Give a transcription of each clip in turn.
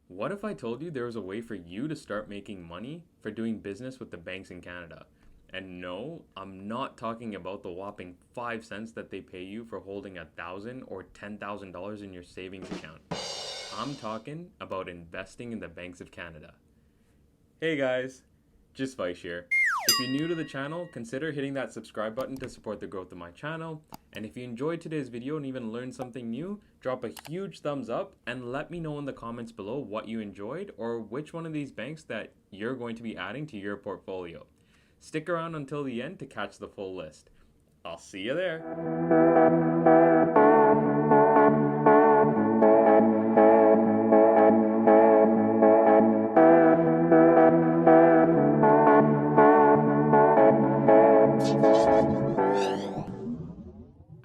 What if I told you there was a way for you to start making money for doing business with the banks in Canada? And no, I'm not talking about the whopping 5 cents that they pay you for holding $1,000 or $10,000 in your savings account. I'm talking about investing in the banks of Canada. Hey guys, just Vice here. If you're new to the channel, consider hitting that subscribe button to support the growth of my channel. And if you enjoyed today's video and even learned something new, drop a huge thumbs up and let me know in the comments below what you enjoyed or which one of these banks that you're going to be adding to your portfolio. Stick around until the end to catch the full list. I'll see you there.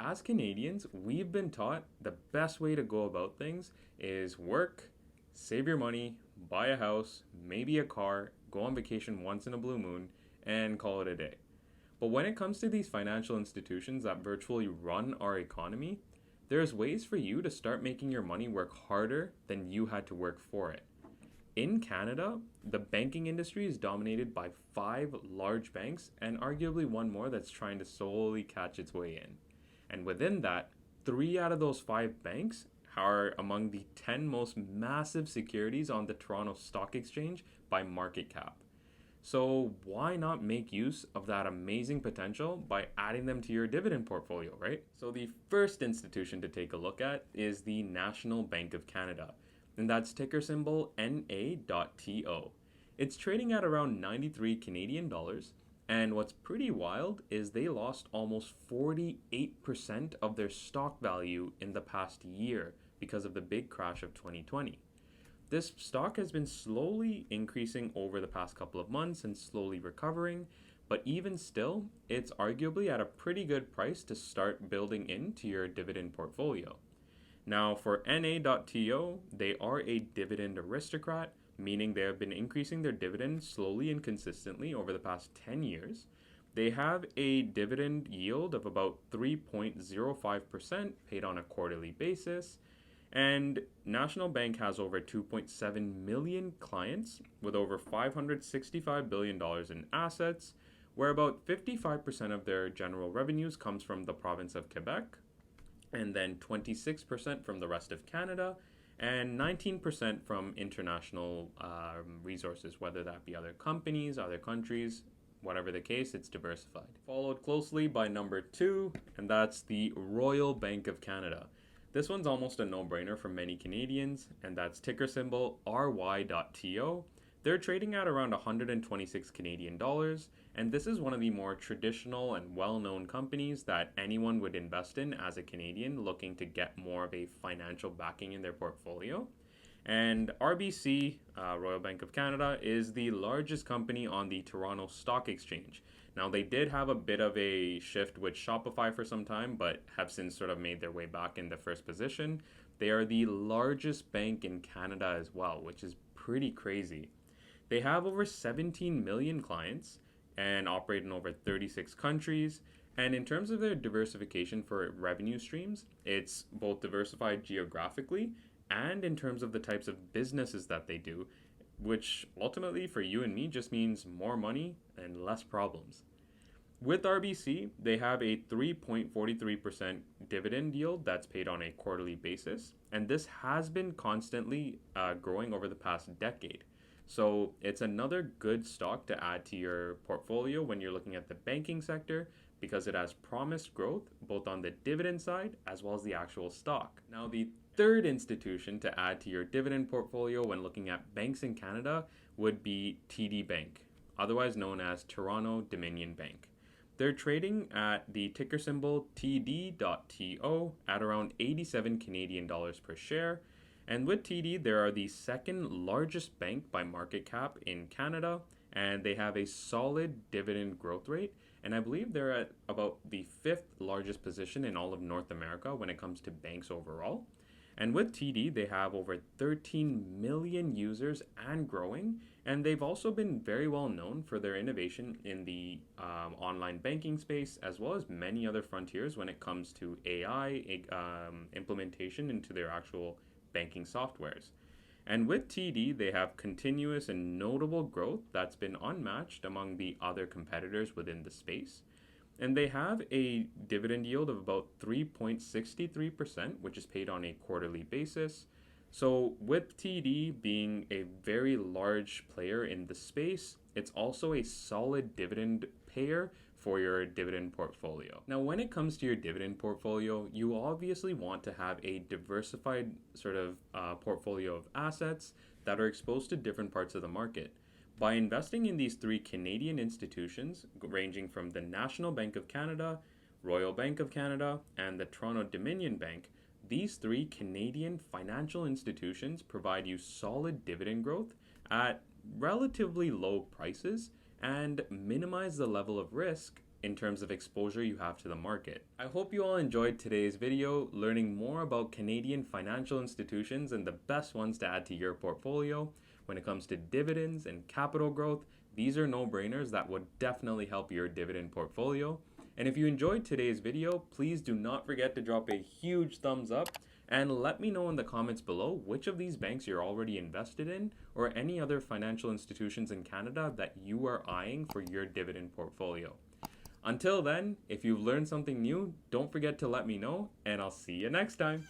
As Canadians, we've been taught the best way to go about things is work, save your money, buy a house, maybe a car, go on vacation once in a blue moon, and call it a day. But when it comes to these financial institutions that virtually run our economy, there's ways for you to start making your money work harder than you had to work for it. In Canada, the banking industry is dominated by five large banks and arguably one more that's trying to slowly catch its way in. And within that, three out of those five banks are among the 10 most massive securities on the Toronto Stock Exchange by market cap. So, why not make use of that amazing potential by adding them to your dividend portfolio, right? So, the first institution to take a look at is the National Bank of Canada, and that's ticker symbol NA.TO. It's trading at around 93 Canadian dollars. And what's pretty wild is they lost almost 48% of their stock value in the past year because of the big crash of 2020. This stock has been slowly increasing over the past couple of months and slowly recovering, but even still, it's arguably at a pretty good price to start building into your dividend portfolio. Now, for NA.TO, they are a dividend aristocrat, meaning they have been increasing their dividends slowly and consistently over the past 10 years. They have a dividend yield of about 3.05% paid on a quarterly basis. And National Bank has over 2.7 million clients with over $565 billion in assets, where about 55% of their general revenues comes from the province of Quebec, and then 26% from the rest of Canada, and 19% from international resources, whether that be other companies, other countries, whatever the case, it's diversified. Followed closely by number two, and that's the Royal Bank of Canada. This one's almost a no-brainer for many Canadians, and that's ticker symbol RY.TO. They're trading at around 126 Canadian dollars, and this is one of the more traditional and well-known companies that anyone would invest in as a Canadian looking to get more of a financial backing in their portfolio. And RBC, Royal Bank of Canada, is the largest company on the Toronto Stock Exchange. Now, they did have a bit of a shift with Shopify for some time, but have since sort of made their way back in the first position. They are the largest bank in Canada as well, which is pretty crazy. They have over 17 million clients and operate in over 36 countries. And in terms of their diversification for revenue streams, it's both diversified geographically and in terms of the types of businesses that they do, which ultimately for you and me just means more money and less problems. With RBC, they have a 3.43% dividend yield that's paid on a quarterly basis, and this has been constantly growing over the past decade. So it's another good stock to add to your portfolio when you're looking at the banking sector because it has promised growth both on the dividend side as well as the actual stock. Now, the third institution to add to your dividend portfolio when looking at banks in Canada would be TD Bank, otherwise known as Toronto Dominion Bank. They're trading at the ticker symbol TD.TO at around 87 Canadian dollars per share. And with TD, they are the second largest bank by market cap in Canada, and they have a solid dividend growth rate. And I believe they're at about the fifth largest position in all of North America when it comes to banks overall. And with TD, they have over 13 million users and growing. And they've also been very well known for their innovation in the online banking space, as well as many other frontiers when it comes to AI implementation into their actual banking softwares. And with TD, they have continuous and notable growth that's been unmatched among the other competitors within the space. And they have a dividend yield of about 3.63%, which is paid on a quarterly basis. So, with TD being a very large player in the space, it's also a solid dividend payer for your dividend portfolio. Now, when it comes to your dividend portfolio, you obviously want to have a diversified sort of portfolio of assets that are exposed to different parts of the market. By investing in these three Canadian institutions, ranging from the National Bank of Canada, Royal Bank of Canada, and the Toronto Dominion Bank, these three Canadian financial institutions provide you solid dividend growth at relatively low prices and minimize the level of risk in terms of exposure you have to the market. I hope you all enjoyed today's video, learning more about Canadian financial institutions and the best ones to add to your portfolio. When it comes to dividends and capital growth, these are no-brainers that would definitely help your dividend portfolio. And if you enjoyed today's video, please do not forget to drop a huge thumbs up and let me know in the comments below which of these banks you're already invested in or any other financial institutions in Canada that you are eyeing for your dividend portfolio. Until then, if you've learned something new, don't forget to let me know, and I'll see you next time.